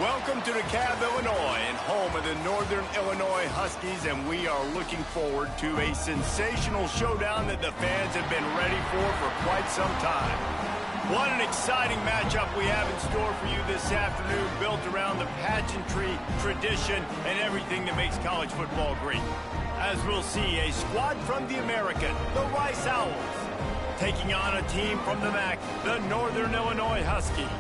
Welcome to DeKalb, Illinois, and home of the Northern Illinois Huskies, and we are looking forward to a sensational showdown that the fans have been ready for quite some time. What an exciting matchup we have in store for you this afternoon, built around the pageantry, tradition, and everything that makes college football great. As we'll see, a squad from the American, the Rice Owls, taking on a team from the MAC, the Northern Illinois Huskies.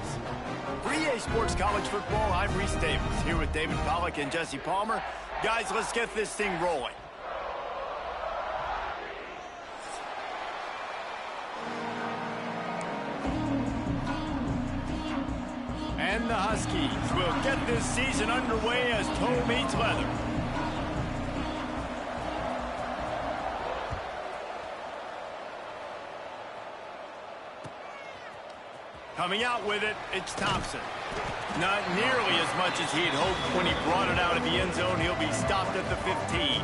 For EA Sports College Football, I'm Reese Davis, here with David Pollack and Jesse Palmer. Guys, let's get this thing rolling. And the Huskies will get this season underway as toe meets leather. Coming out with it, it's Thompson. Not nearly as much as he had hoped when he brought it out of the end zone. He'll be stopped at the 15.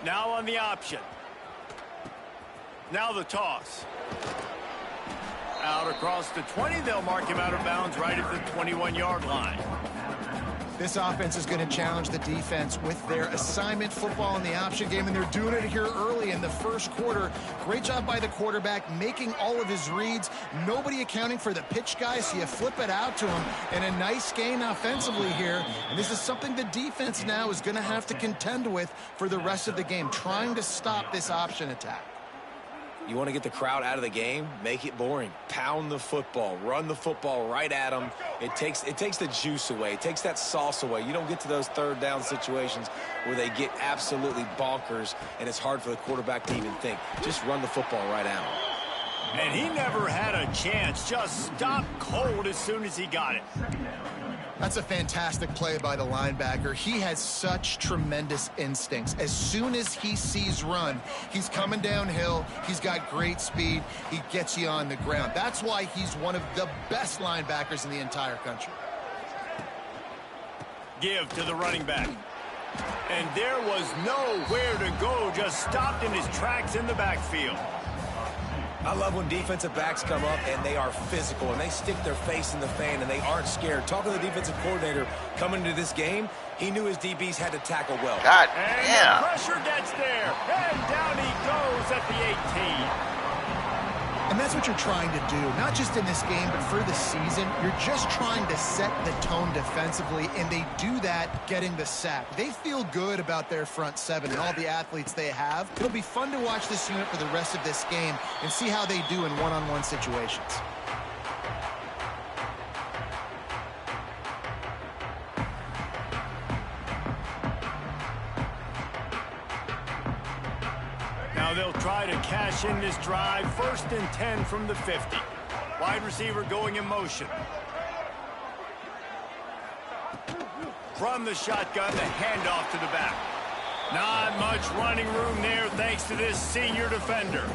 Now on the option. Now the toss. Out across the 20, they'll mark him out of bounds right at the 21-yard line. This offense is going to challenge the defense with their assignment football in the option game, and they're doing it here early in the first quarter. Great job by the quarterback, making all of his reads. Nobody accounting for the pitch guy, so you flip it out to him. And a nice gain offensively here. And this is something the defense now is going to have to contend with for the rest of the game, trying to stop this option attack. You want to get the crowd out of the game? Make it boring. Pound the football. Run the football right at them. It takes the juice away. It takes that sauce away. You don't get to those third down situations where they get absolutely bonkers, and it's hard for the quarterback to even think. Just run the football right at them. And he never had a chance. Just stopped cold as soon as he got it. That's a fantastic play by the linebacker. He has such tremendous instincts. As soon as he sees run, he's coming downhill. He's got great speed. He gets you on the ground. That's why he's one of the best linebackers in the entire country. Give to the running back. And there was nowhere to go. Just stopped in his tracks in the backfield. I love when defensive backs come up and they are physical and they stick their face in the fan and they aren't scared. Talking to the defensive coordinator coming into this game, he knew his DBs had to tackle well. God damn. The pressure gets there. And down he goes at the 18. And that's what you're trying to do, not just in this game, but for the season. You're just trying to set the tone defensively, and they do that getting the sack. They feel good about their front seven and all the athletes they have. It'll be fun to watch this unit for the rest of this game and see how they do in one-on-one situations. Now they'll try to cash in this drive. 1st and 10 from the 50. Wide receiver going in motion. From the shotgun, the handoff to the back. Not much running room there thanks to this senior defender.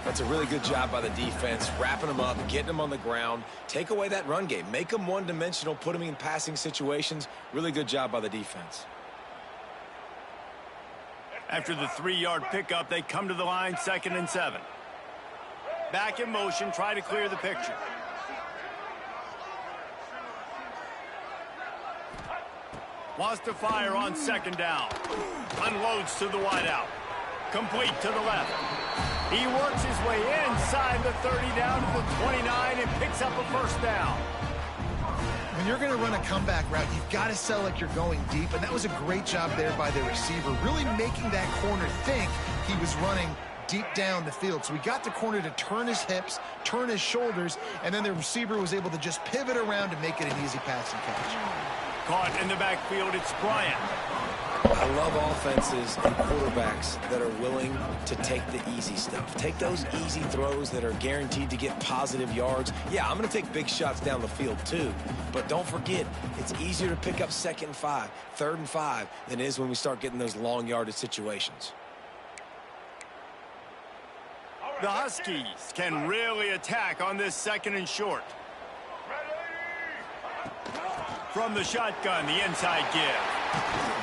That's a really good job by the defense, wrapping them up, getting them on the ground. Take away that run game. Make them one-dimensional, put them in passing situations. Really good job by the defense. After the 3-yard pickup, they come to the line, 2nd and 7. Back in motion, try to clear the picture. Wants to fire on 2nd down. Unloads to the wideout. Complete to the left. He works his way inside the 30 down to the 29 and picks up a 1st down. When you're going to run a comeback route, you've got to sell like you're going deep, and that was a great job there by the receiver, really making that corner think he was running deep down the field. So we got the corner to turn his hips, turn his shoulders, and then the receiver was able to just pivot around and make it an easy pass and catch. Caught in the backfield, it's Bryant. I love offenses and quarterbacks that are willing to take the easy stuff. Take those easy throws that are guaranteed to get positive yards. Yeah, I'm going to take big shots down the field too. But don't forget, it's easier to pick up 2nd and 5, 3rd and 5 than it is when we start getting those long yardage situations. The Huskies can really attack on this 2nd and short. From the shotgun, the inside give.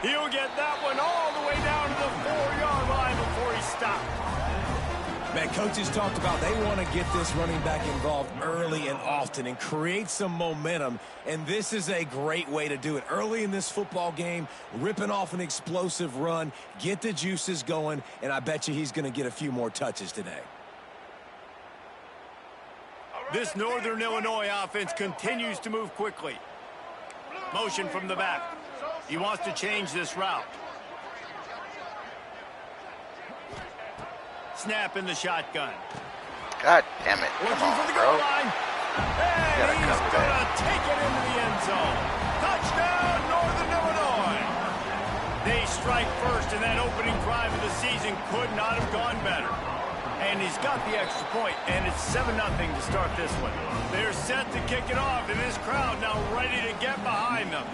He'll get that one all the way down to the 4-yard line before he stopped. Man, coaches talked about they want to get this running back involved early and often and create some momentum, and this is a great way to do it. Early in this football game, ripping off an explosive run, get the juices going, and I bet you he's going to get a few more touches today. This Northern Illinois offense continues to move quickly. Motion from the back. He wants to change this route. Snap in the shotgun. God damn it. Come Looking for on, the bro. goal line. And he's going to take it into the end zone. Touchdown, Northern Illinois. They strike first, and that opening drive of the season could not have gone better. And he's got the extra point, and it's 7-0 to start this one. They're set to kick it off, and this crowd now ready to get behind them.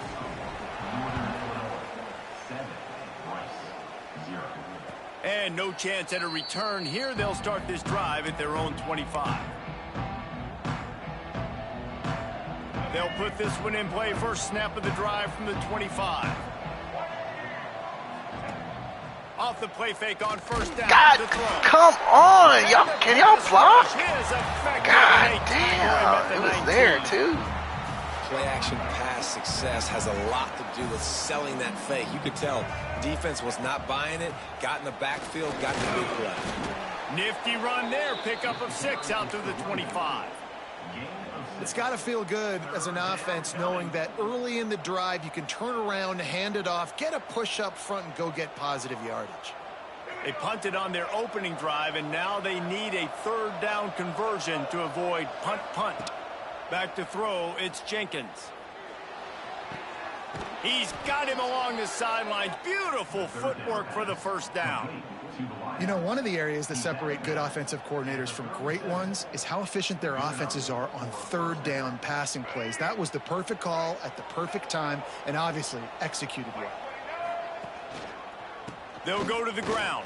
And no chance at a return here. They'll start this drive at their own 25. They'll put this one in play. First snap of the drive from the 25. Off the play fake on first down. God, come on. Y'all, can y'all block? God damn. It was there, too. Play-action pass success has a lot to do with selling that fake. You could tell defense was not buying it, got in the backfield, got the big play. Nifty run there. Pickup of 6 out to the 25. It's got to feel good as an offense knowing that early in the drive you can turn around, hand it off, get a push up front, and go get positive yardage. They punted on their opening drive, and now they need a third down conversion to avoid punt. Back to throw, it's Jenkins. He's got him along the sidelines. Beautiful footwork for the first down. You know, one of the areas that separate good offensive coordinators from great ones is how efficient their offenses are on third down passing plays. That was the perfect call at the perfect time and obviously executed well. They'll go to the ground.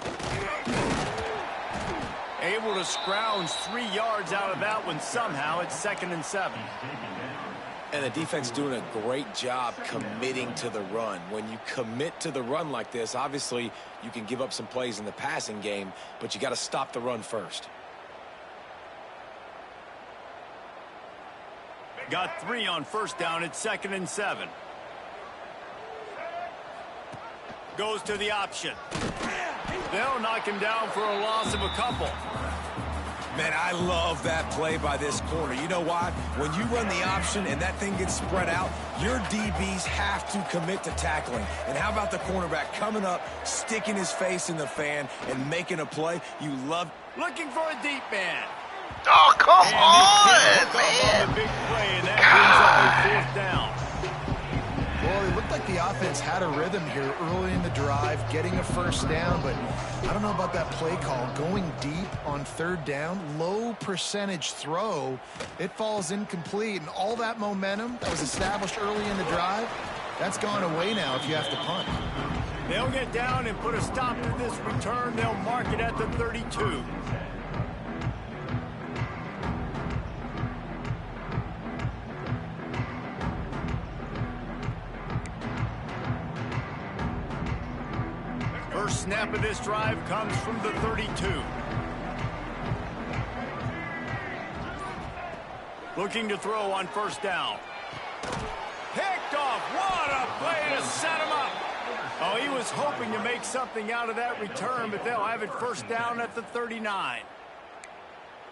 Able to scrounge 3 yards out of that one somehow. It's 2nd and 7. And the defense doing a great job committing to the run. When you commit to the run like this, obviously you can give up some plays in the passing game, but you got to stop the run first. Got 3 on first down. It's 2nd and 7. Goes to the option. They'll knock him down for a loss of a couple. Man, I love that play by this corner. You know why? When you run the option and that thing gets spread out, your DBs have to commit to tackling. And how about the cornerback coming up, sticking his face in the fan, and making a play? You love. Looking for a deep man. Oh, come And on, man. On the man. big play, and that brings up a 4th down. Well, it looked like the offense had a rhythm here early in the drive, getting a first down, but I don't know about that play call. Going deep on third down, low percentage throw, it falls incomplete, and all that momentum that was established early in the drive, that's gone away now if you have to punt. They'll get down and put a stop to this return. They'll mark it at the 32. First snap of this drive comes from the 32. Looking to throw on first down. Picked off. What a play to set him up. Oh, he was hoping to make something out of that return, but they'll have it first down at the 39.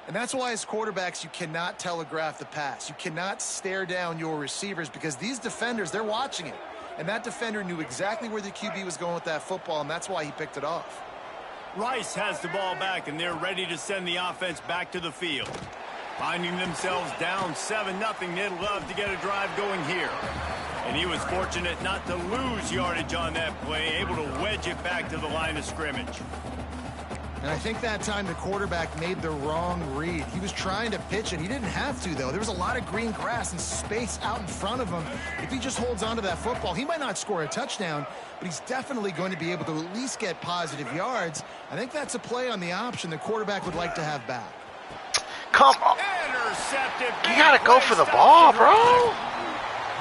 And that's why as quarterbacks you cannot telegraph the pass. You cannot stare down your receivers because these defenders, they're watching it. And that defender knew exactly where the QB was going with that football, and that's why he picked it off. Rice has the ball back, and they're ready to send the offense back to the field. Finding themselves down 7-0, they'd love to get a drive going here. And he was fortunate not to lose yardage on that play, able to wedge it back to the line of scrimmage. And I think that time the quarterback made the wrong read. He was trying to pitch it. He didn't have to, though. There was a lot of green grass and space out in front of him. If he just holds on to that football, he might not score a touchdown, but he's definitely going to be able to at least get positive yards. I think that's a play on the option the quarterback would like to have back. Come on. Intercepted. You got to go for the ball, bro.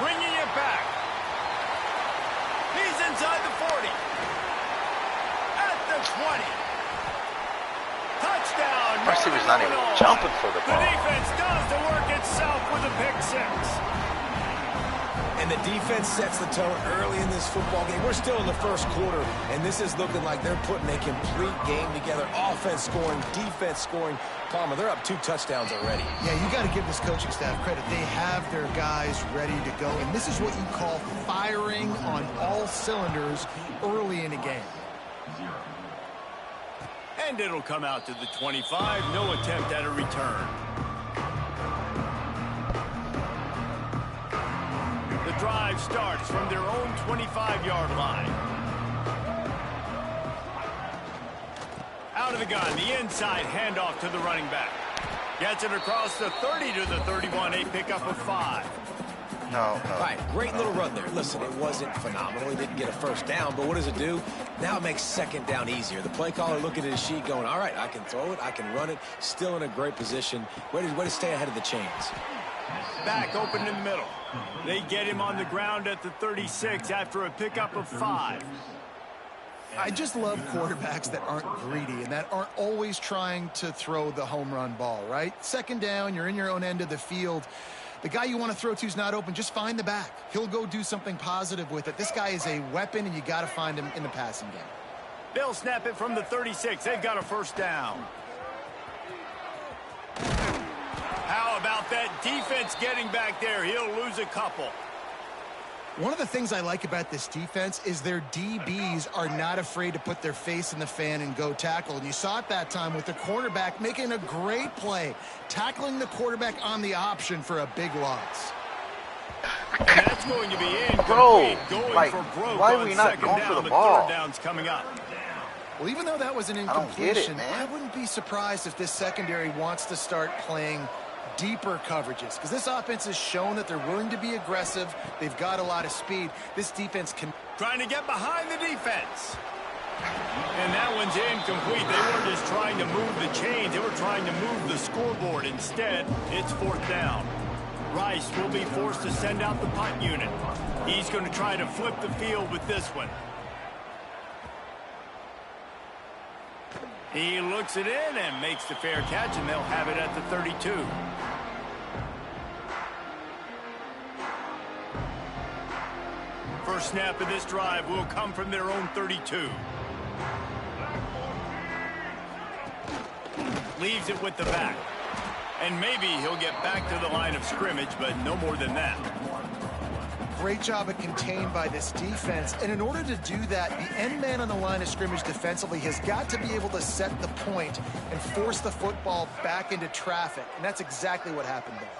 Bringing it back. He's inside the 40. At the 20. Touchdown. Our receiver's not even jumping for the ball. The defense does the work itself with a pick 6. And the defense sets the tone early in this football game. We're still in the first quarter, and this is looking like they're putting a complete game together. Offense scoring, defense scoring. Palmer, they're up 2 touchdowns already. Yeah, you got to give this coaching staff credit. They have their guys ready to go, and this is what you call firing on all cylinders early in a game. And it'll come out to the 25. No attempt at a return. The drive starts from their own 25-yard line. Out of the gun, the inside handoff to the running back. Gets it across the 30 to the 31, a pickup of 5. No. All right, great little run there. Listen, it wasn't phenomenal. He didn't get a first down, but what does it do? Now it makes second down easier. The play caller looking at his sheet going, all right, I can throw it, I can run it. Still in a great position. Way to stay ahead of the chains. Back open in the middle. They get him on the ground at the 36 after a pickup of 5. I just love quarterbacks that aren't greedy and that aren't always trying to throw the home run ball, right? Second down, you're in your own end of the field. The guy you want to throw to is not open. Just find the back. He'll go do something positive with it. This guy is a weapon, and you got to find him in the passing game. They'll snap it from the 36. They've got a first down. How about that defense getting back there? He'll lose a couple. One of the things I like about this defense is their DBs are not afraid to put their face in the fan and go tackle. And you saw it that time with the cornerback making a great play, tackling the quarterback on the option for a big loss. And that's going to be incomplete. Bro, going like, for broke why on are we not second going down. for the ball? Third down's coming up. Well, even though that was an I don't get it, incompletion, man. I wouldn't be surprised if this secondary wants to start playing deeper coverages, because this offense has shown that they're willing to be aggressive. They've got a lot of speed. This defense can... Trying to get behind the defense. And that one's incomplete. They weren't just trying to move the chains. They were trying to move the scoreboard. Instead, it's fourth down. Rice will be forced to send out the punt unit. He's going to try to flip the field with this one. He looks it in and makes the fair catch, and they'll have it at the 32. First snap of this drive will come from their own 32. Leaves it with the back. And maybe he'll get back to the line of scrimmage, but no more than that. Great job of contained by this defense. And in order to do that, the end man on the line of scrimmage defensively has got to be able to set the point and force the football back into traffic. And that's exactly what happened there.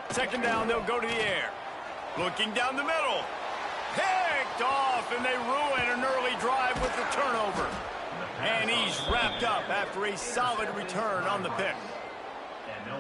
Second down, they'll go to the air. Looking down the middle. Picked off, and they ruin an early drive with the turnover. And he's wrapped up after a solid return on the pick.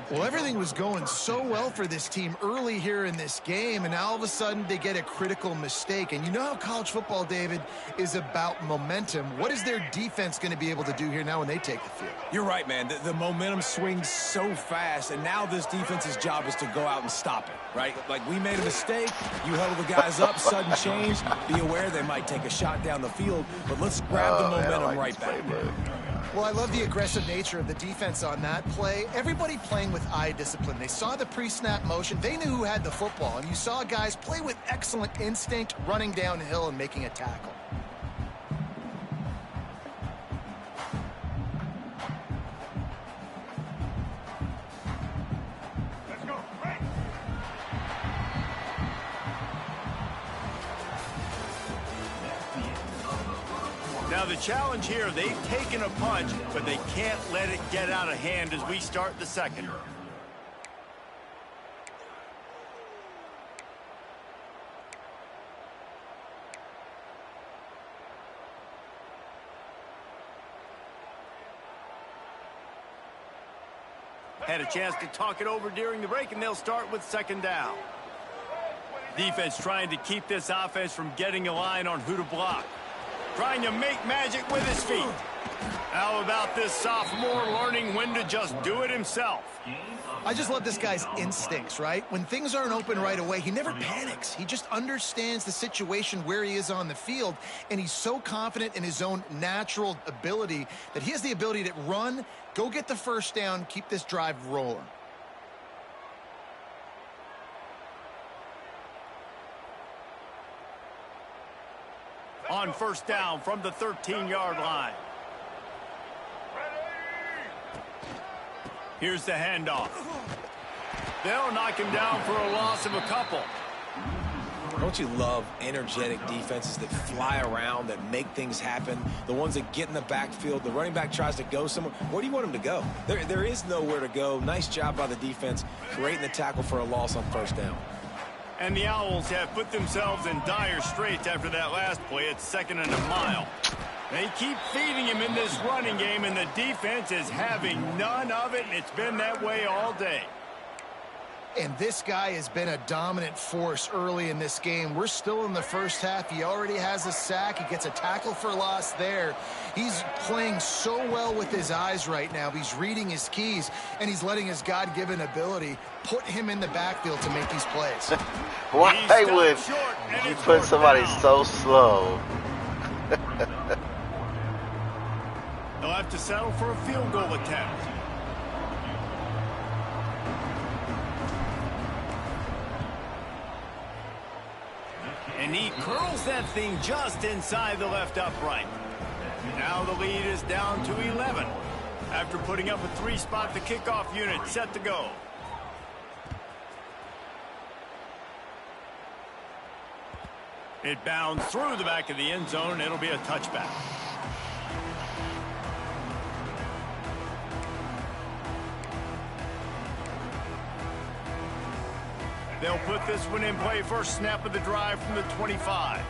Well, everything was going so well for this team early here in this game, and now all of a sudden they get a critical mistake. And you know how college football, David, is about momentum. What is their defense going to be able to do here now when they take the field? You're right, man. The momentum swings so fast, and now this defense's job is to go out and stop it, right? Like, we made a mistake. You held the guys up, sudden change. Be aware they might take a shot down the field, but let's grab the momentum right back. Well, I love the aggressive nature of the defense on that play. Everybody playing with eye discipline. They saw the pre-snap motion. They knew who had the football. And you saw guys play with excellent instinct, running downhill and making a tackle. Now the challenge here, they've taken a punch, but they can't let it get out of hand as we start the second. Had a chance to talk it over during the break, and they'll start with second down. Defense trying to keep this offense from getting a line on who to block. Trying to make magic with his feet. How about this sophomore learning when to just do it himself? I just love this guy's instincts, right? When things aren't open right away, he never panics. He just understands the situation where he is on the field, and he's so confident in his own natural ability that he has the ability to run, go get the first down, keep this drive rolling. On first down from the 13-yard line. Here's the handoff. They'll knock him down for a loss of a couple. Don't you love energetic defenses that fly around, that make things happen? The ones that get in the backfield, the running back tries to go somewhere. Where do you want him to go? There is nowhere to go. Nice job by the defense, creating the tackle for a loss on first down. And the Owls have put themselves in dire straits after that last play. It's 2nd and a mile. They keep feeding him in this running game, and the defense is having none of it, and it's been that way all day. And this guy has been a dominant force early in this game. We're still in the first half. He already has a sack. He gets a tackle for loss there. He's playing so well with his eyes right now. He's reading his keys, and he's letting his God-given ability put him in the backfield to make these plays. Why would you put somebody so slow? They'll have to settle for a field goal attempt. And he curls that thing just inside the left upright. Now the lead is down to 11. After putting up a 3-spot, the kickoff unit set to go. It bounds through the back of the end zone. It'll be a touchback. They'll put this one in play. First snap of the drive from the 25.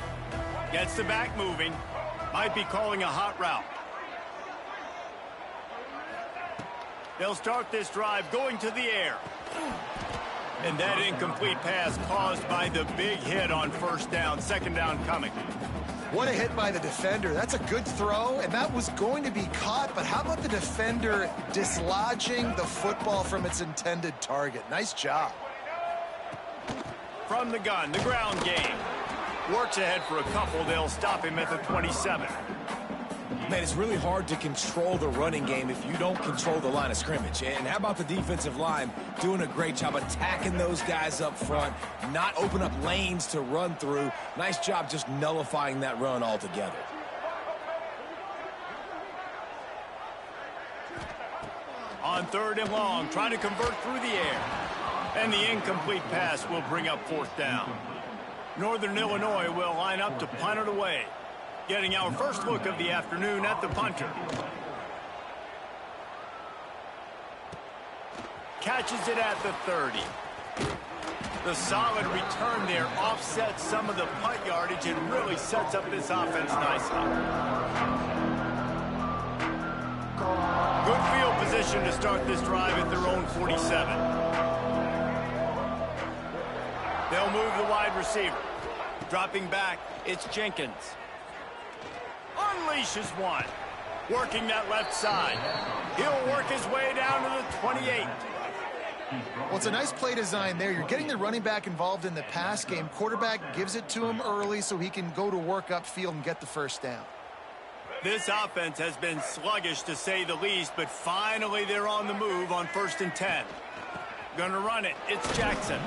Gets the back moving. Might be calling a hot route. They'll start this drive going to the air. And that incomplete pass caused by the big hit on first down. 2nd down coming. What a hit by the defender. That's a good throw, and that was going to be caught, but how about the defender dislodging the football from its intended target? Nice job. From the gun, the ground game. Works ahead for a couple. They'll stop him at the 27. Man, it's really hard to control the running game if you don't control the line of scrimmage. And how about the defensive line doing a great job attacking those guys up front, not open up lanes to run through. Nice job just nullifying that run altogether. On 3rd and long, trying to convert through the air. And the incomplete pass will bring up 4th down. Northern Illinois will line up to punt it away. Getting our first look of the afternoon at the punter. Catches it at the 30. The solid return there offsets some of the punt yardage and really sets up this offense nicely. Good field position to start this drive at their own 47. They'll move the wide receiver. Dropping back, it's Jenkins. Unleashes one. Working that left side. He'll work his way down to the 28. Well, it's a nice play design there. You're getting the running back involved in the pass game. Quarterback gives it to him early so he can go to work upfield and get the first down. This offense has been sluggish to say the least, but finally they're on the move on 1st and 10. Gonna run it. It's Jackson.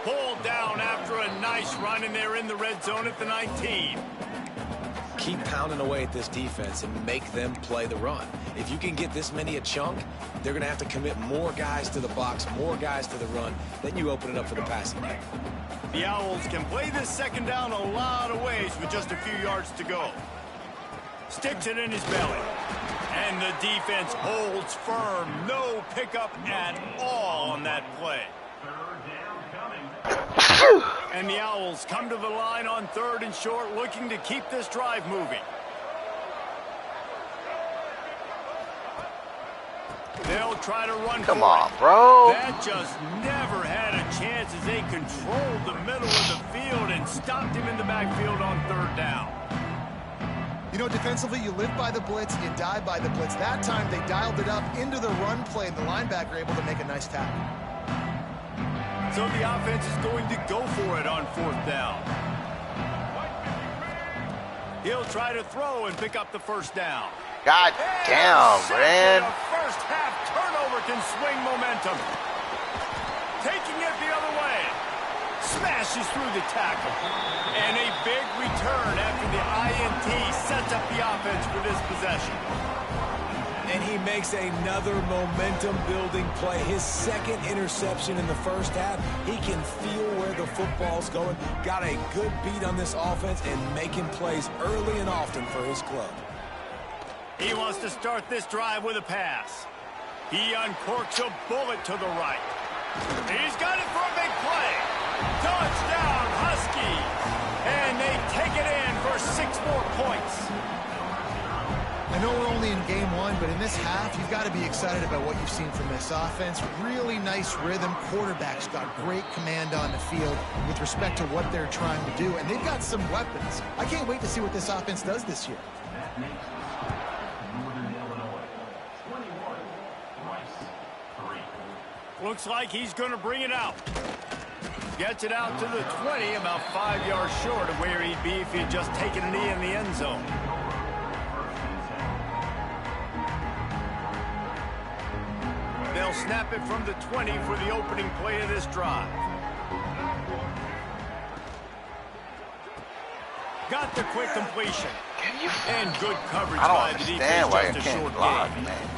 Pulled down after a nice run, and they're in the red zone at the 19. Keep pounding away at this defense and make them play the run. If you can get this many a chunk, they're going to have to commit more guys to the box, more guys to the run. Then you open it up for the passing game. The Owls can play this 2nd down a lot of ways with just a few yards to go. Sticks it in his belly. And the defense holds firm. No pickup at all on that play. And the Owls come to the line on 3rd and short, looking to keep this drive moving. They'll try to run. Come on, bro. That just never had a chance as they controlled the middle of the field and stopped him in the backfield on 3rd down. You know, defensively, you live by the blitz, you die by the blitz. That time, they dialed it up into the run play, and the linebacker able to make a nice tackle. So the offense is going to go for it on 4th down. He'll try to throw and pick up the first down. God damn, man. A first half turnover can swing momentum. Taking it the other way. Smashes through the tackle. And a big return after the INT sets up the offense for this possession. And he makes another momentum-building play. His second interception in the first half. He can feel where the football's going. Got a good beat on this offense and making plays early and often for his club. He wants to start this drive with a pass. He uncorks a bullet to the right. He's got it for a big play. Touchdown, Huskies. And they take it in for 6 more points. I know we're only in game 1, but in this half, you've got to be excited about what you've seen from this offense. Really nice rhythm. Quarterback's got great command on the field with respect to what they're trying to do, and they've got some weapons. I can't wait to see what this offense does this year. Looks like he's going to bring it out. Gets it out to the 20, about 5 yards short of where he'd be if he'd just taken a knee in the end zone. They'll snap it from the 20 for the opening play of this drive. Got the quick completion. And good coverage by the defense. I don't understand why you just a can't short block, gain. man.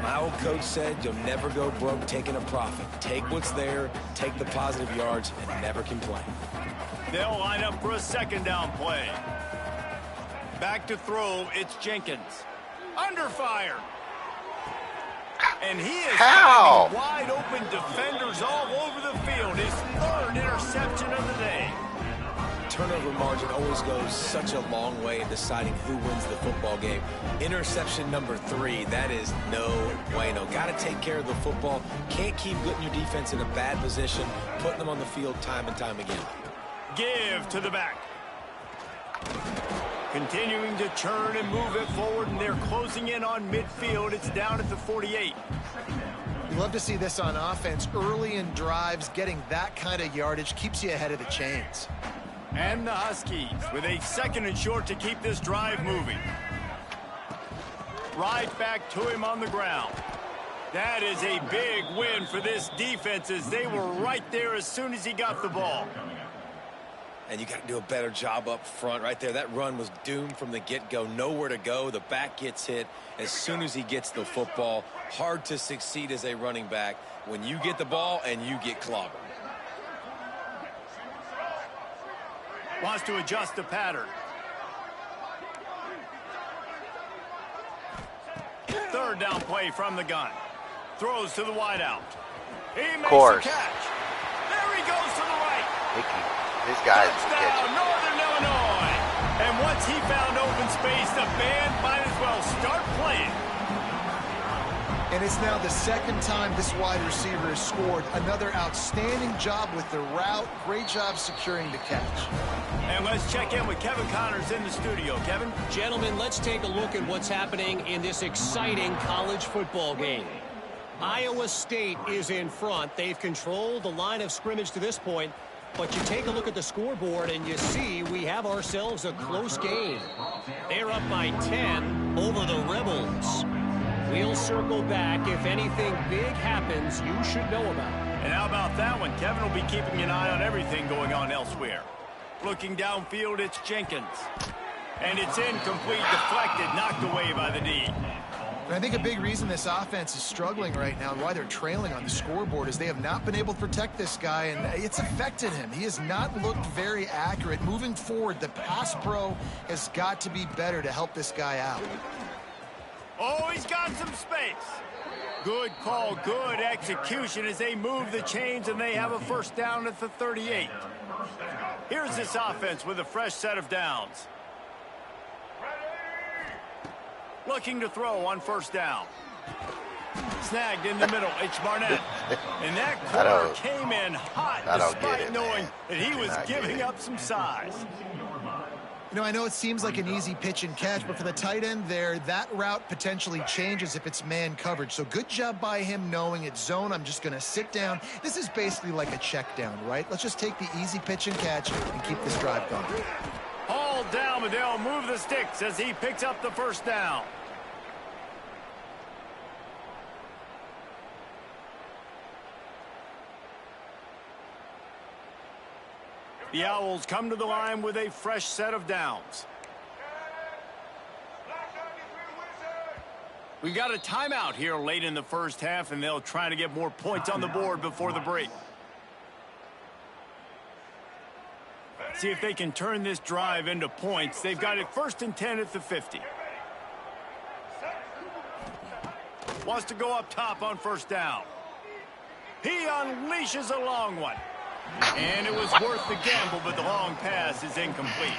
My old coach said you'll never go broke taking a profit. Take what's there, take the positive yards, and never complain. They'll line up for a 2nd down play. Back to throw, it's Jenkins. Under fire. And he is finding wide open defenders all over the field. His 3rd interception of the day. Turnover margin always goes such a long way in deciding who wins the football game. Interception number 3, that is no bueno. Got to take care of the football. Can't keep putting your defense in a bad position, putting them on the field time and time again. Give to the back. Continuing to churn and move it forward, and they're closing in on midfield. It's down at the 48. You love to see this on offense. Early in drives, getting that kind of yardage keeps you ahead of the chains. And the Huskies with a 2nd and short to keep this drive moving. Right back to him on the ground. That is a big win for this defense as they were right there as soon as he got the ball. And you got to do a better job up front right there. That run was doomed from the get-go. Nowhere to go. The back gets hit as soon as he gets the football. Hard to succeed as a running back when you get the ball and you get clobbered. Wants to adjust the pattern. 3rd down play from the gun. Throws to the wideout. He makes a catch. There he goes to the right. This guy's touchdown, Northern Illinois. And once he found open space, the band might as well start playing. And it's now the 2nd time this wide receiver has scored. Another outstanding job with the route. Great job securing the catch. And let's check in with Kevin Connors in the studio. Kevin? Gentlemen, let's take a look at what's happening in this exciting college football game. Iowa State is in front. They've controlled the line of scrimmage to this point. But you take a look at the scoreboard and you see we have ourselves a close game. They're up by 10 over the Rebels. We'll circle back. If anything big happens, you should know about it. And how about that one? Kevin will be keeping an eye on everything going on elsewhere. Looking downfield, it's Jenkins. And it's incomplete, deflected, knocked away by the D. And I think a big reason this offense is struggling right now and why they're trailing on the scoreboard is they have not been able to protect this guy, and it's affected him. He has not looked very accurate. Moving forward, the pass pro has got to be better to help this guy out. Oh, he's got some space. Good call, good execution as they move the chains and they have a 1st down at the 38. Here's this offense with a fresh set of downs. Looking to throw on 1st down. Snagged in the middle, it's Barnett. And that corner came in hot despite knowing that he was giving up some size. You know, I know it seems like an easy pitch and catch, but for the tight end there, that route potentially changes if it's man coverage. So good job by him knowing it's zone. I'm just going to sit down. This is basically like a check down, right? Let's just take the easy pitch and catch and keep this drive going. Hauled down, but they'll move the sticks as he picks up the first down. The Owls come to the line with a fresh set of downs. We got a timeout here late in the first half, and they'll try to get more points on the board before the break. See if they can turn this drive into points. They've got it 1st and 10 at the 50. Wants to go up top on first down. He unleashes a long one. And it was worth the gamble, but the long pass is incomplete.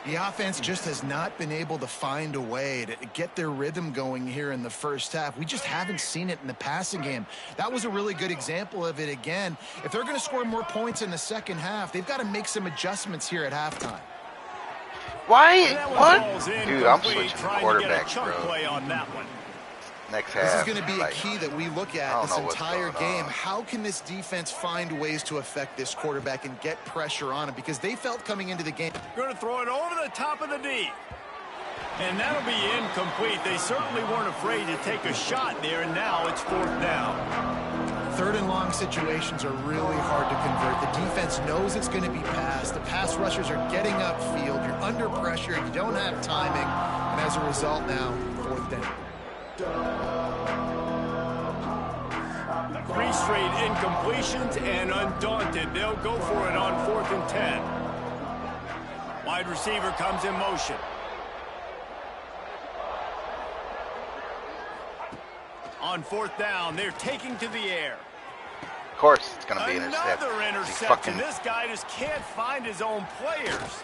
The offense just has not been able to find a way to get their rhythm going here in the first half. We just haven't seen it in the passing game. That was a really good example of it again. If they're going to score more points in the second half, they've got to make some adjustments here at halftime. Why? What? Dude, I'm switching to quarterbacks, bro. Play on that one. Next half. This is going to be a key that we look at this entire game. On. How can this defense find ways to affect this quarterback and get pressure on him? Because they felt coming into the game. Going to throw it over the top of the D. And that'll be incomplete. They certainly weren't afraid to take a shot there, and now it's 4th down. 3rd and long situations are really hard to convert. The defense knows it's going to be passed. The pass rushers are getting upfield. You're under pressure. You don't have timing. And as a result now, 4th down. 3 straight incompletions, and undaunted, they'll go for it on 4th and 10. Wide receiver comes in motion. On 4th down, they're taking to the air. Of course, it's going to be intercepted. Another interception. This guy just can't find his own players.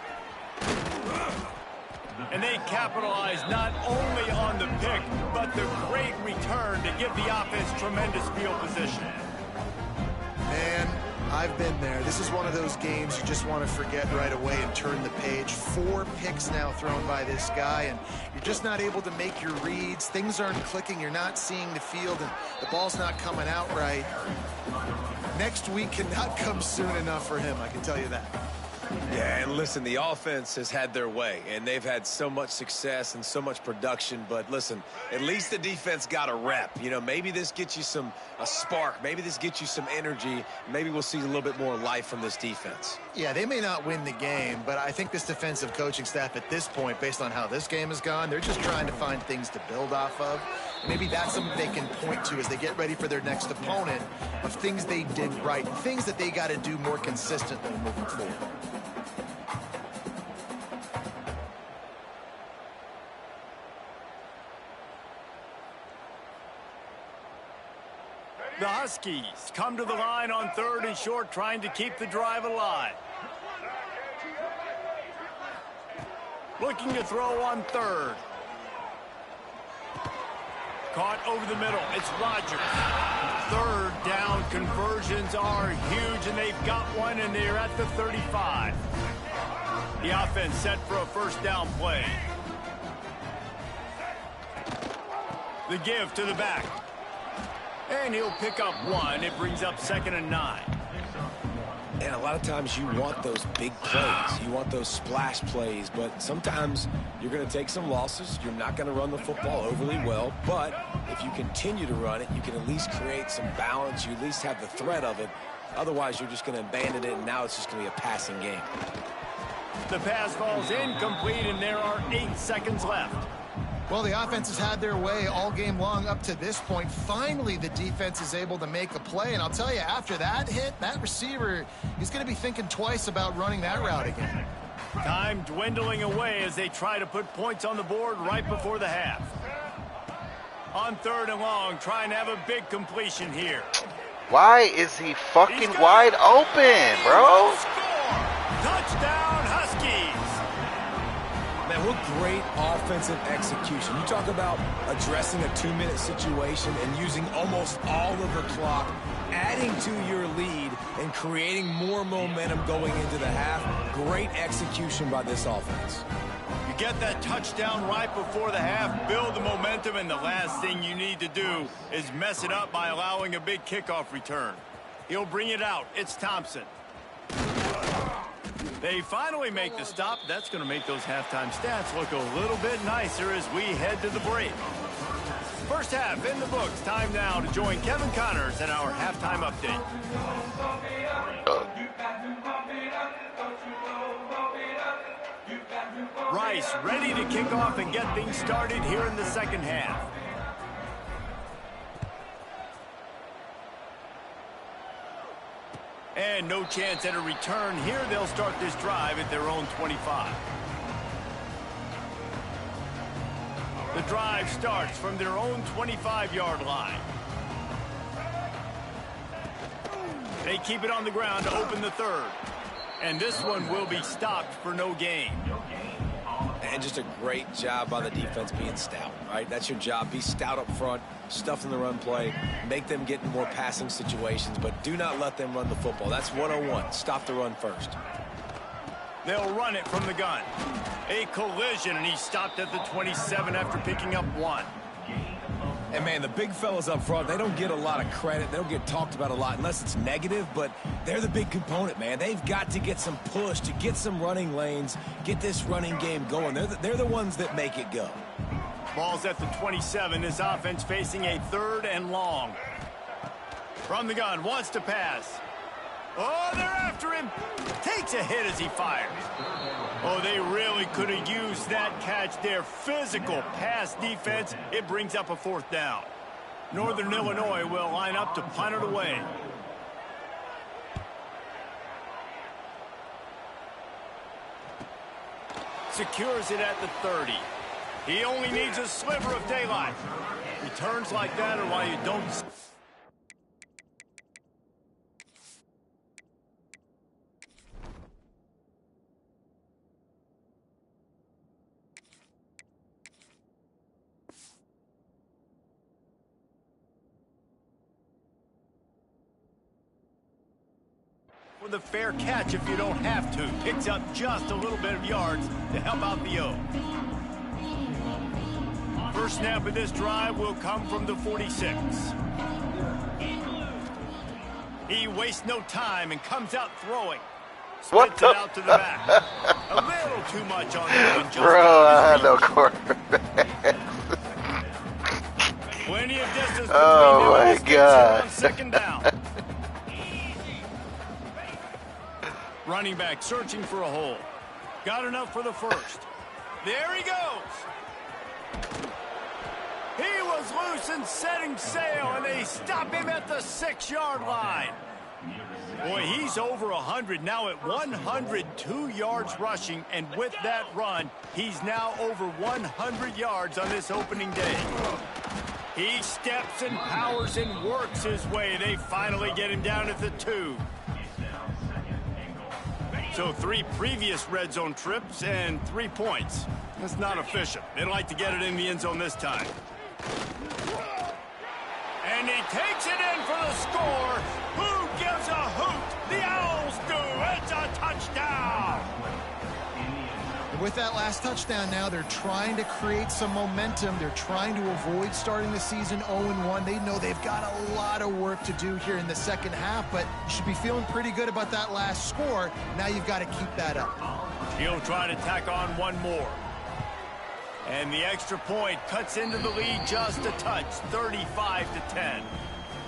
And they capitalize not only on the pick, but the great return to give the offense tremendous field position. Man, I've been there. This is one of those games you just want to forget right away and turn the page. 4 picks now thrown by this guy, and you're just not able to make your reads. Things aren't clicking. You're not seeing the field, and the ball's not coming out right. Next week cannot come soon enough for him, I can tell you that. Yeah, and listen, the offense has had their way, and they've had so much success and so much production. But listen, at least the defense got a rep. You know, maybe this gets you a spark. Maybe this gets you some energy. Maybe we'll see a little bit more life from this defense. Yeah, they may not win the game, but I think this defensive coaching staff at this point, based on how this game has gone, they're just trying to find things to build off of. Maybe that's something they can point to as they get ready for their next opponent, of things they did right, things that they got to do more consistently moving forward. The Huskies come to the line on 3rd and short, trying to keep the drive alive. Looking to throw on 3rd. Caught over the middle. It's Rodgers. 3rd down conversions are huge, and they've got one, and they're at the 35. The offense set for a 1st down play. The give to the back. And he'll pick up 1. It brings up 2nd and 9. And a lot of times you want those big plays. You want those splash plays. But sometimes you're going to take some losses. You're not going to run the football overly well. But if you continue to run it, you can at least create some balance. You at least have the threat of it. Otherwise, you're just going to abandon it, and now it's just going to be a passing game. The pass falls incomplete, and there are 8 seconds left. Well, the offense has had their way all game long up to this point. Finally, the defense is able to make a play. And I'll tell you, after that hit, that receiver, he's going to be thinking twice about running that route again. Time dwindling away as they try to put points on the board right before the half. On 3rd and long, trying to have a big completion here. Why is he fucking wide open, bro? Touchdown, Huskies. Man, what great offensive execution. You talk about addressing a 2-minute situation and using almost all of the clock adding to your lead and creating more momentum going into the half. Great execution by this offense. You get that touchdown right before the half, build the momentum, and the last thing you need to do is mess it up by allowing a big kickoff return. He'll bring it out. It's Thompson. They finally make the stop. That's going to make those halftime stats look a little bit nicer as we head to the break. First half in the books. Time now to join Kevin Connors in our halftime update. Rice ready to kick off and get things started here in the second half. And no chance at a return here. They'll start this drive at their own 25. The drive starts from their own 25-yard line. They keep it on the ground to open the third. And this one will be stopped for no gain. And just a great job by the defense being stout, right? That's your job. Be stout up front, stuff in the run play, make them get in more passing situations, but do not let them run the football. That's 101. Stop the run first. They'll run it from the gun. A collision, and he stopped at the 27 after picking up 1. And, man, the big fellas up front, they don't get a lot of credit. They don't get talked about a lot unless it's negative, but they're the big component, man. They've got to get some push, to get some running lanes, get this running game going. They're the ones that make it go. Ball's at the 27. This offense facing a 3rd and long. From the gun, wants to pass. Oh, they're after him. Takes a hit as he fires. Oh, they really could have used that catch there. Physical pass defense. It brings up a 4th down. Northern Illinois will line up to punt it away. Secures it at the 30. He only needs a sliver of daylight. Returns like that are why you don't... For the fair catch if you don't have to. Picks up just a little bit of yards to help out the O. First snap of this drive will come from the 46. He wastes no time and comes out throwing. Spits it out to the back. A little too much on that one. Bro, I had no quarterback. Plenty of distance between Oh my God. on 2nd down. Running back searching for a hole. Got enough for the first. There he goes. He was loose and setting sail, and they stop him at the 6-yard line. Boy, he's over 100 now at 102 yards rushing, and with that run, he's now over 100 yards on this opening day. He steps and powers and works his way. They finally get him down at the 2. So 3 previous red zone trips and 3 points. That's not efficient. They'd like to get it in the end zone this time. And he takes it in for the score. Who gives a hoot? The Owls do. It's a touchdown. With that last touchdown now, they're trying to create some momentum. They're trying to avoid starting the season 0-1. They know they've got a lot of work to do here in the second half, but you should be feeling pretty good about that last score. Now you've got to keep that up. He'll try to tack on one more. And the extra point cuts into the lead just a touch, 35-10.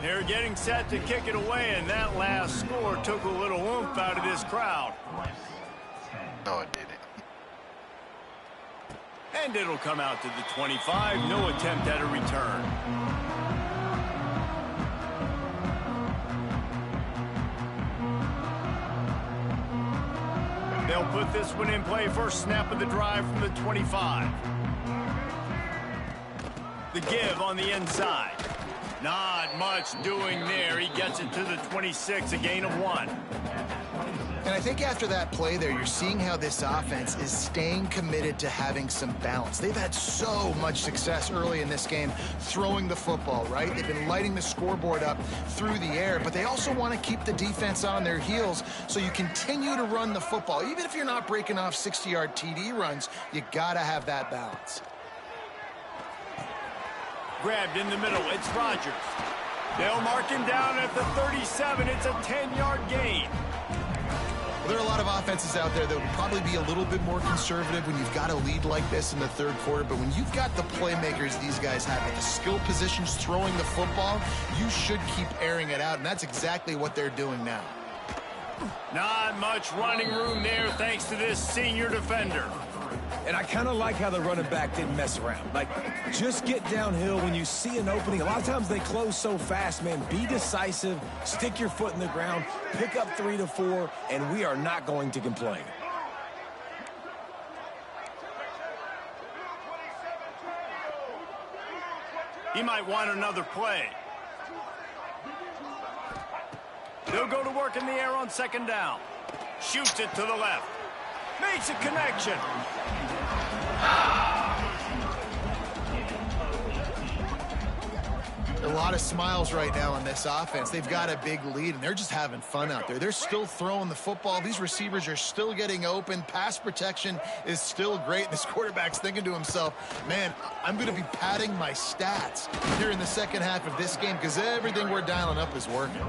They're getting set to kick it away, and that last score took a little oomph out of this crowd. No, it didn't. And it'll come out to the 25. No attempt at a return. They'll put this one in play. First snap of the drive from the 25. The give on the inside. Not much doing there. He gets it to the 26, a gain of 1. And I think after that play there, you're seeing how this offense is staying committed to having some balance. They've had so much success early in this game throwing the football, right? They've been lighting the scoreboard up through the air, but they also want to keep the defense on their heels, so you continue to run the football. Even if you're not breaking off 60-yard TD runs, you got to have that balance. Grabbed in the middle, it's Rodgers. They'll mark him down at the 37. It's a 10-yard gain. Well, there are a lot of offenses out there that would probably be a little bit more conservative when you've got a lead like this in the third quarter. But when you've got the playmakers these guys have at the skill positions throwing the football, you should keep airing it out. And that's exactly what they're doing now. Not much running room there thanks to this senior defender. And I kind of like how the running back didn't mess around. Like, just get downhill when you see an opening. A lot of times they close so fast, man. Be decisive, stick your foot in the ground, pick up 3 to 4, and we are not going to complain. He might want another play. They'll go to work in the air on second down. Shoots it to the left. Makes a connection. A lot of smiles right now on this offense. They've got a big lead, and they're just having fun out there. They're still throwing the football. These receivers are still getting open. Pass protection is still great. This quarterback's thinking to himself, man, I'm going to be padding my stats here in the second half of this game because everything we're dialing up is working.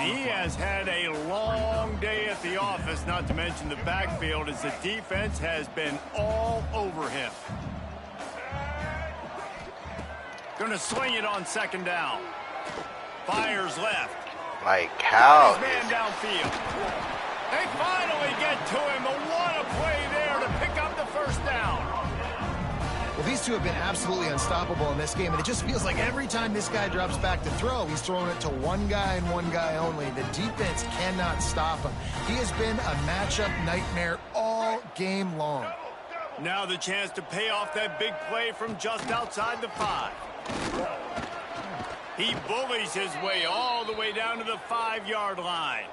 He has had a long day at the office, not to mention the backfield, as the defense has been all over him. Going to swing it on second down. Fires left. Like how? Man downfield. They finally get to him. What a play there to pick up the first down. Well, these two have been absolutely unstoppable in this game, and it just feels like every time this guy drops back to throw, he's throwing it to one guy and one guy only. The defense cannot stop him. He has been a matchup nightmare all game long. Now the chance to pay off that big play from just outside the 5. He bullies his way all the way down to the 5-yard line.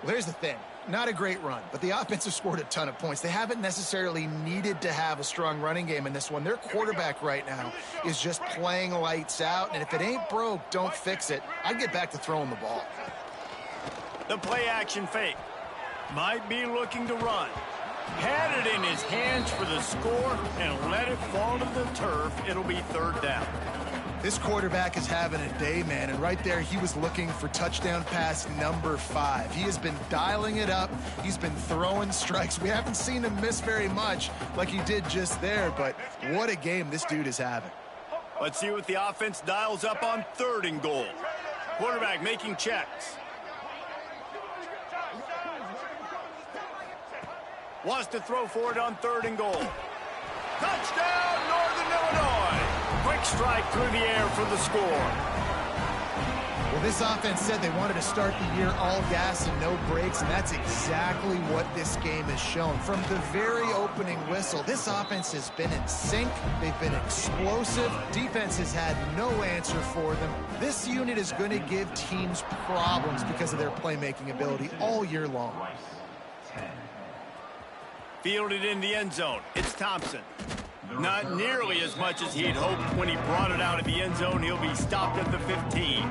Well, here's the thing. Not a great run, but the offense has scored a ton of points. They haven't necessarily needed to have a strong running game in this one. Their quarterback right now is just playing lights out, and if it ain't broke, don't fix it. I'd get back to throwing the ball. The play action fake. Might be looking to run. Had it in his hands for the score and let it fall to the turf. It'll be third down. This quarterback is having a day, man, and right there he was looking for touchdown pass number 5. He has been dialing it up. He's been throwing strikes. We haven't seen him miss very much like he did just there, but what a game this dude is having. Let's see what the offense dials up on 3rd and goal. Quarterback making checks. Wants to throw for it on 3rd and goal. Touchdown, Northern Illinois. Quick strike through the air for the score. Well, this offense said they wanted to start the year all gas and no brakes, and that's exactly what this game has shown. From the very opening whistle, this offense has been in sync. They've been explosive. Defense has had no answer for them. This unit is going to give teams problems because of their playmaking ability all year long. Fielded in the end zone. It's Thompson. Not nearly as much as he'd hoped when he brought it out of the end zone. He'll be stopped at the 15.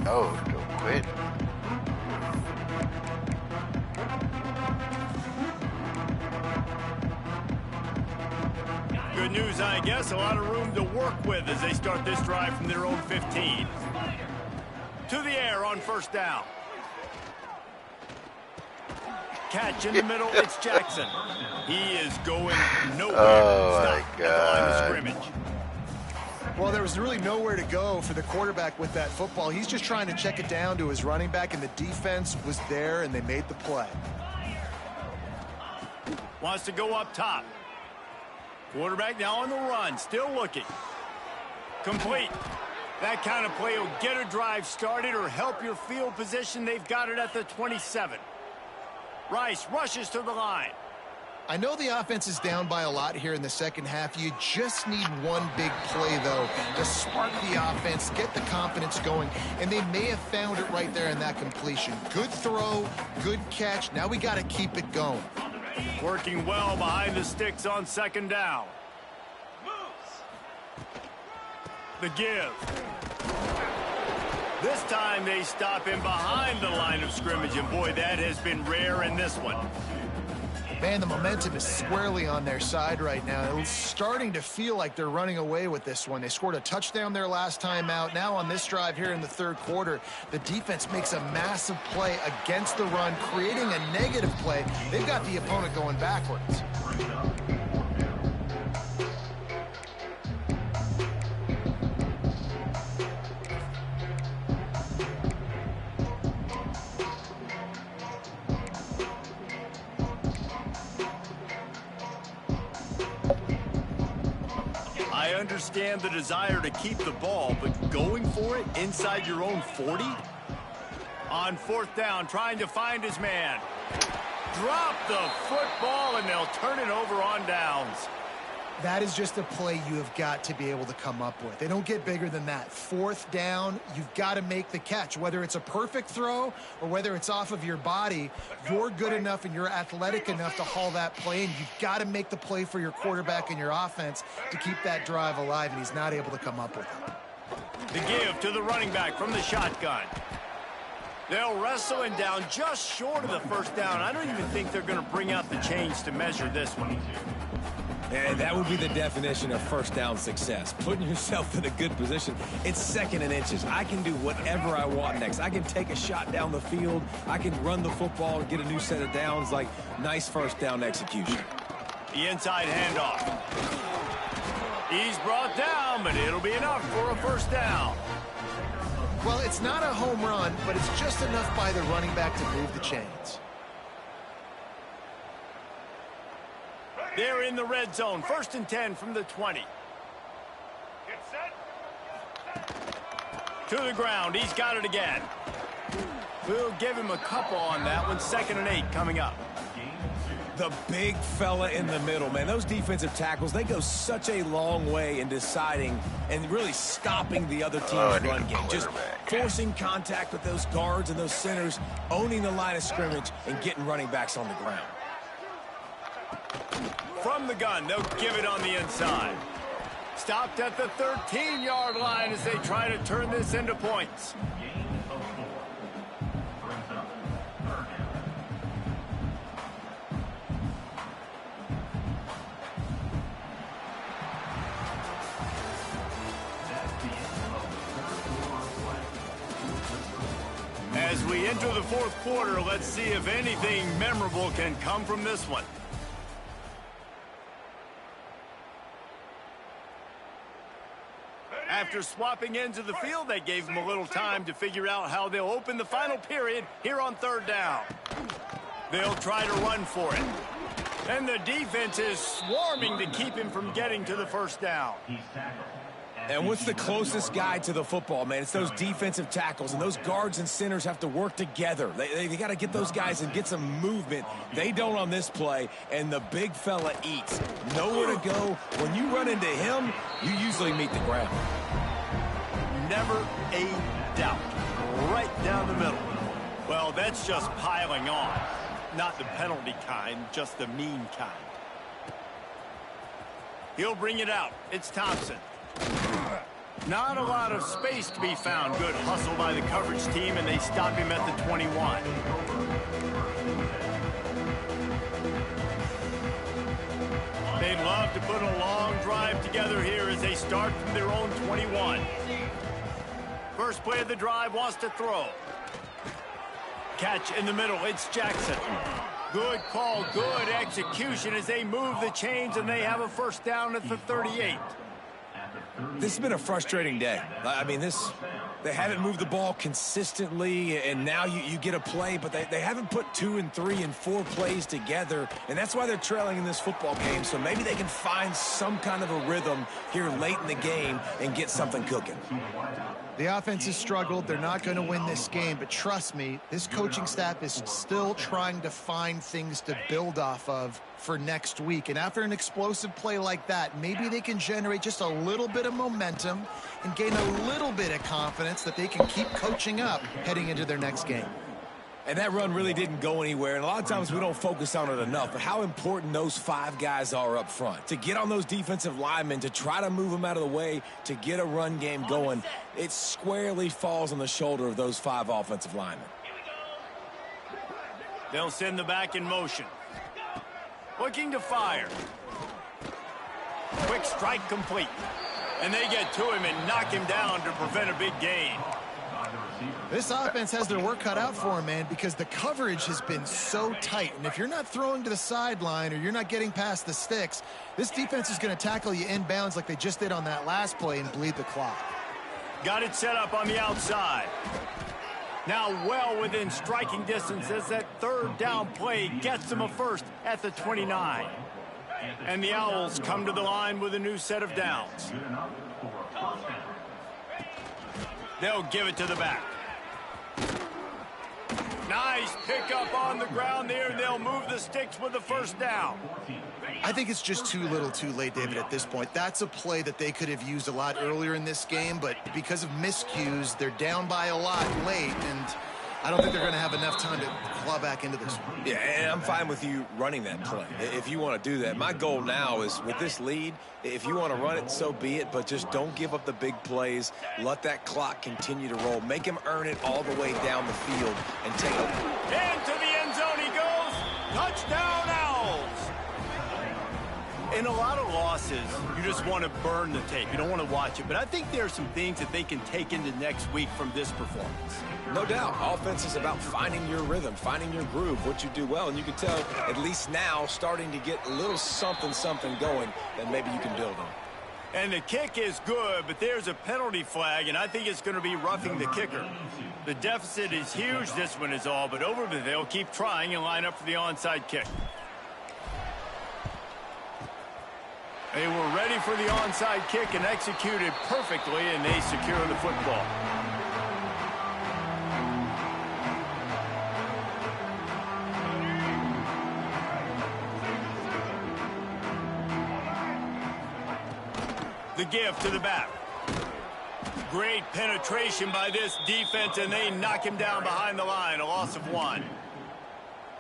Oh, don't quit. Good news, I guess. A lot of room to work with as they start this drive from their own 15. To the air on 1st down. Catch in the middle, it's Jackson. He is going nowhere. Oh, Stop my at the line of scrimmage. Well, there was really nowhere to go for the quarterback with that football. He's just trying to check it down to his running back, and the defense was there, and they made the play. Wants to go up top. Quarterback now on the run, still looking. Complete. That kind of play will get a drive started or help your field position. They've got it at the 27. Rice rushes to the line. I know the offense is down by a lot here in the second half. You just need one big play, though, to spark the offense, get the confidence going, and they may have found it right there in that completion. Good throw, good catch. Now we got to keep it going. Working well behind the sticks on second down. The give. This time they stop him behind the line of scrimmage, and boy, that has been rare in this one. Man, the momentum is squarely on their side right now. It's starting to feel like they're running away with this one. They scored a touchdown their last time out. Now on this drive here in the third quarter, the defense makes a massive play against the run, creating a negative play. They've got the opponent going backwards. I understand the desire to keep the ball, but going for it inside your own 40? On fourth down, trying to find his man. Drop the football, and they'll turn it over on downs. That is just a play you have got to be able to come up with. They don't get bigger than that. Fourth down, you've got to make the catch. Whether it's a perfect throw or whether it's off of your body, you're good enough and you're athletic enough to haul that play in. You've got to make the play for your quarterback and your offense to keep that drive alive, and he's not able to come up with it. The give to the running back from the shotgun. They'll wrestle him down just short of the first down. I don't even think they're going to bring out the chains to measure this one. And that would be the definition of first down success. Putting yourself in a good position. It's second and inches. I can do whatever I want next. I can take a shot down the field. I can run the football and get a new set of downs. Like, nice first down execution. The inside handoff. He's brought down, but it'll be enough for a first down. Well, it's not a home run, but it's just enough by the running back to move the chains. They're in the red zone. First and 10 from the 20. To the ground. He's got it again. We'll give him a couple on that one. 2nd and 8 coming up. The big fella in the middle, man. Those defensive tackles, they go such a long way in deciding and really stopping the other team's run game. Just forcing contact with those guards and those centers, owning the line of scrimmage, and getting running backs on the ground. From the gun, they'll give it on the inside. Stopped at the 13-yard line as they try to turn this into points. As we enter the fourth quarter, let's see if anything memorable can come from this one. After swapping ends of the field, they gave them a little time to figure out how they'll open the final period here on third down. They'll try to run for it. And the defense is swarming to keep him from getting to the first down. And what's the closest guy to the football, man? It's those defensive tackles, and those guards and centers have to work together. They got to get those guys and get some movement. They don't on this play, and the big fella eats. Nowhere to go. When you run into him, you usually meet the ground. Never a doubt. Right down the middle. Well, that's just piling on. Not the penalty kind, just the mean kind. He'll bring it out. It's Thompson. Not a lot of space to be found. Good hustle by the coverage team, and they stop him at the 21. They'd love to put a long drive together here as they start from their own 21. First play of the drive, wants to throw. Catch in the middle, it's Jackson. Good call, good execution as they move the chains, and they have a first down at the 38. This has been a frustrating day. I mean, they haven't moved the ball consistently, and now you get a play, but they haven't put 2 and 3 and 4 plays together, and that's why they're trailing in this football game. So maybe they can find some kind of a rhythm here late in the game and get something cooking. The offense has struggled. They're not going to win this game, but trust me, this coaching staff is still trying to find things to build off of for next week. And after an explosive play like that, maybe they can generate just a little bit of momentum and gain a little bit of confidence that they can keep coaching up heading into their next game. And that run really didn't go anywhere, and a lot of times we don't focus on it enough, but how important those 5 guys are up front. To get on those defensive linemen, to try to move them out of the way, to get a run game going, it squarely falls on the shoulder of those 5 offensive linemen. They'll send the back in motion. Looking to fire. Quick strike complete. And they get to him and knock him down to prevent a big gain. This offense has their work cut out for them, man, because the coverage has been so tight. And if you're not throwing to the sideline or you're not getting past the sticks, this defense is going to tackle you inbounds like they just did on that last play and bleed the clock. Got it set up on the outside. Now well within striking distance as that third down play gets them a first at the 29. And the Owls come to the line with a new set of downs. They'll give it to the back. Nice pickup on the ground there. They'll move the sticks with the first down. I think it's just too little too late, David, at this point. That's a play that they could have used a lot earlier in this game, but because of miscues, they're down by a lot late, and I don't think they're going to have enough time to claw back into this one. Yeah, and I'm fine with you running that play if you want to do that. My goal now is with this lead, if you want to run it, so be it, but just don't give up the big plays. Let that clock continue to roll. Make him earn it all the way down the field and take it. Into the end zone he goes. Touchdown, Owls. In a lot of losses, you just want to burn the tape. You don't want to watch it. But I think there are some things that they can take into next week from this performance. No doubt. Offense is about finding your rhythm, finding your groove, what you do well. And you can tell, at least now, starting to get a little something going that maybe you can build on. And the kick is good, but there's a penalty flag, and I think it's going to be roughing the kicker. The deficit is huge, this one is all, but over the they'll keep trying and line up for the onside kick. They were ready for the onside kick and executed perfectly, and they secure the football. The give to the back. Great penetration by this defense, and they knock him down behind the line, a loss of 1.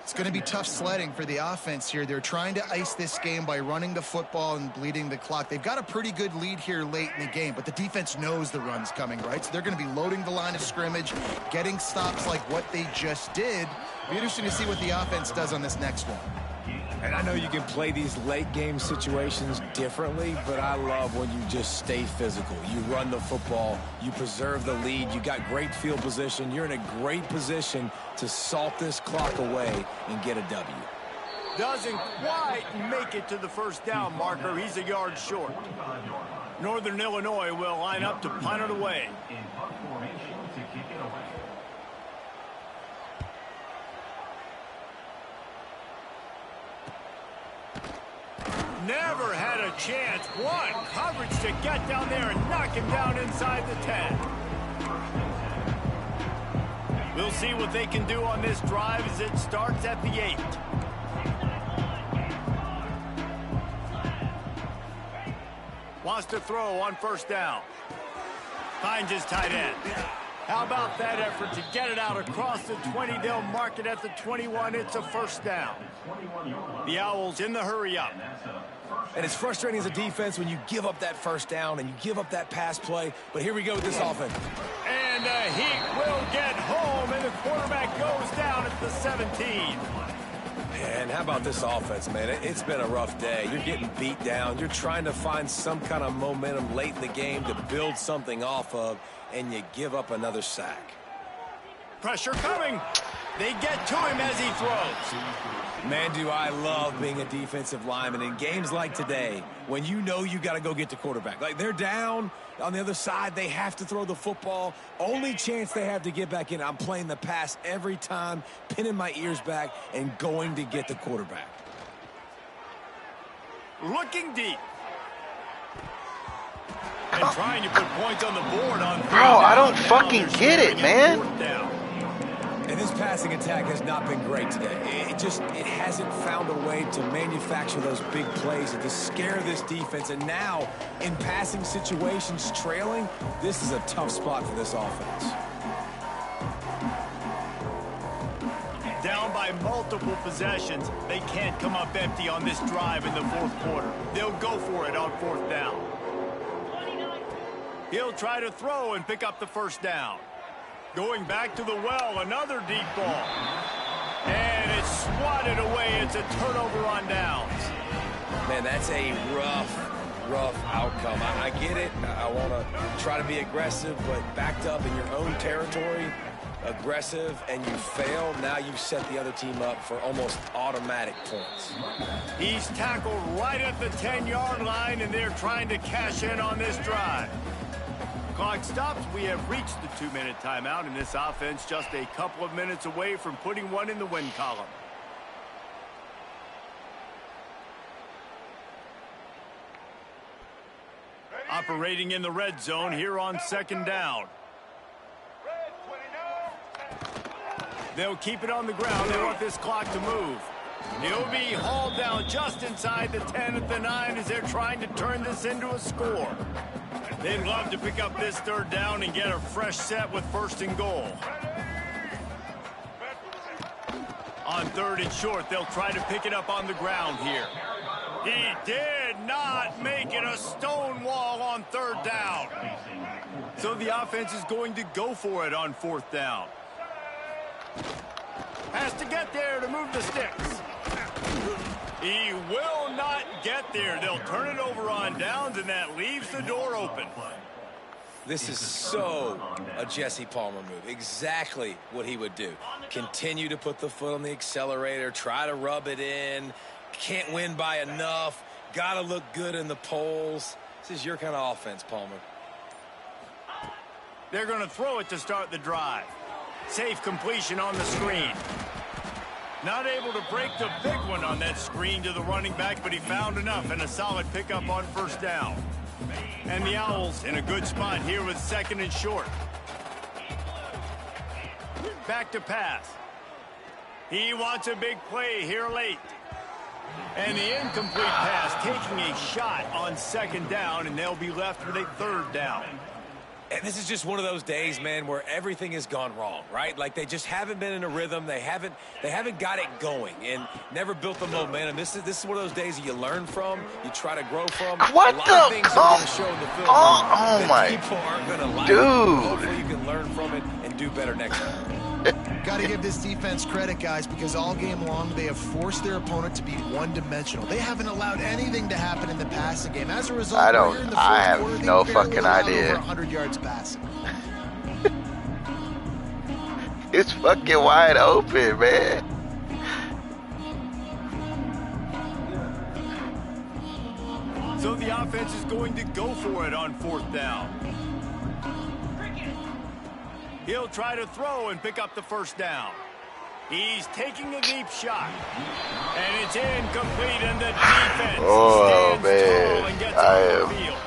It's going to be tough sledding for the offense here. They're trying to ice this game by running the football and bleeding the clock. They've got a pretty good lead here late in the game, but the defense knows the run's coming, right? So they're going to be loading the line of scrimmage, getting stops like what they just did. It'll be interesting to see what the offense does on this next one. And I know you can play these late game situations differently, but I love when you just stay physical. You run the football, you preserve the lead, you got great field position, you're in a great position to salt this clock away and get a W. Doesn't quite make it to the first down marker. He's a yard short. Northern Illinois will line up to punt it away. Never had a chance. What coverage to get down there and knock him down inside the 10. We'll see what they can do on this drive as it starts at the 8. Wants to throw on first down. Finds his tight end. How about that effort to get it out across the 20? They'll mark it at the 21. It's a first down. The Owls in the hurry up. And it's frustrating as a defense when you give up that first down and you give up that pass play. But here we go with this offense. And he will get home, and the quarterback goes down at the 17. And how about this offense, man? It's been a rough day. You're getting beat down. You're trying to find some kind of momentum late in the game to build something off of, and you give up another sack. Pressure coming. They get to him as he throws. Man, do I love being a defensive lineman in games like today when you know you got to go get the quarterback. Like, they're down on the other side. They have to throw the football. Only chance they have to get back in. I'm playing the pass every time, pinning my ears back and going to get the quarterback. Looking deep. And trying to put points on the board on Bro, I don't fucking get it, man. And this passing attack has not been great today. It hasn't found a way to manufacture those big plays and to scare this defense. And now, in passing situations, trailing, this is a tough spot for this offense. Down by multiple possessions, they can't come up empty on this drive in the fourth quarter. They'll go for it on fourth down. He'll try to throw and pick up the first down. Going back to the well, another deep ball. And it's swatted away. It's a turnover on downs. Man, that's a rough outcome. I get it. I want to try to be aggressive, but backed up in your own territory, aggressive, and you fail, now you've set the other team up for almost automatic points. He's tackled right at the 10-yard line, and they're trying to cash in on this drive. Clock stops. We have reached the 2-minute timeout, and this offense just a couple of minutes away from putting one in the win column. Operating in the red zone here on second down. They'll keep it on the ground. They want this clock to move. He'll be hauled down just inside the 10 at the 9 as they're trying to turn this into a score. They'd love to pick up this third down and get a fresh set with first and goal. On third and short, they'll try to pick it up on the ground here. He did not make it a stone wall on third down. So the offense is going to go for it on fourth down. Has to get there to move the sticks. He will not get there. They'll turn it over on downs, and that leaves the door open. This is so a Jesse Palmer move. Exactly what he would do. Continue to put the foot on the accelerator, try to rub it in. Can't win by enough. Got to look good in the polls. This is your kind of offense, Palmer. They're going to throw it to start the drive. Safe completion on the screen. Not able to break the big one on that screen to the running back, but he found enough and a solid pickup on first down. And the Owls in a good spot here with second and short. Back to pass. He wants a big play here late. And the incomplete pass taking a shot on second down, and they'll be left with a third down. And this is just one of those days, man, where everything has gone wrong, right? Like they just haven't been in a rhythm. They haven't got it going and never built the momentum. This is one of those days that you learn from, you try to grow from. What a lot the? of things are going to show in the film. Oh my. People aren't going to like Dude. it. Hopefully you can learn from it and do better next time. Got to give this defense credit, guys, because all game long they have forced their opponent to be one-dimensional. They haven't allowed anything to happen in the passing game. As a result, I have no fucking idea. Over 100 yards passing. It's fucking wide open, man. So the offense is going to go for it on fourth down. He'll try to throw and pick up the first down. He's taking a deep shot. And it's incomplete, and the defense stands tall and gets off the field.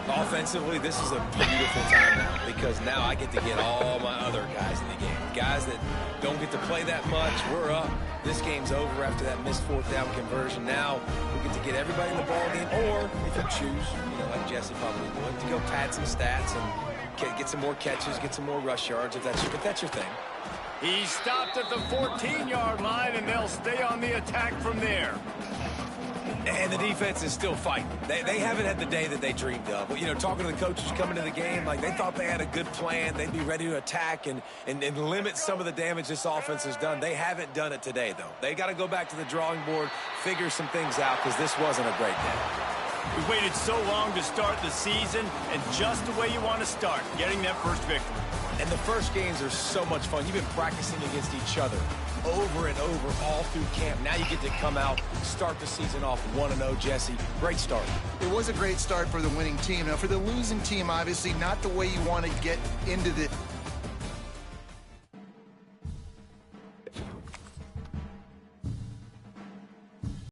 Offensively, this is a beautiful time now because now I get to get all my other guys in the game. Guys that don't get to play that much, we're up. This game's over after that missed fourth down conversion. Now we get to get everybody in the ball game, or if you choose, like Jesse probably would, to go pad some stats and get some more catches, get some more rush yards if that's your thing. He stopped at the 14-yard line, and they'll stay on the attack from there. And the defense is still fighting. They haven't had the day that they dreamed of. But, talking to the coaches coming to the game, like they thought they had a good plan. They'd be ready to attack and limit some of the damage this offense has done. They haven't done it today, though. They got to go back to the drawing board, figure some things out, because this wasn't a great day. We've waited so long to start the season, and just the way you want to start, getting that first victory. And the first games are so much fun. You've been practicing against each other over and over all through camp. Now you get to come out, start the season off 1-0, Jesse. Great start. It was a great start for the winning team. Now, for the losing team, obviously not the way you want to get into the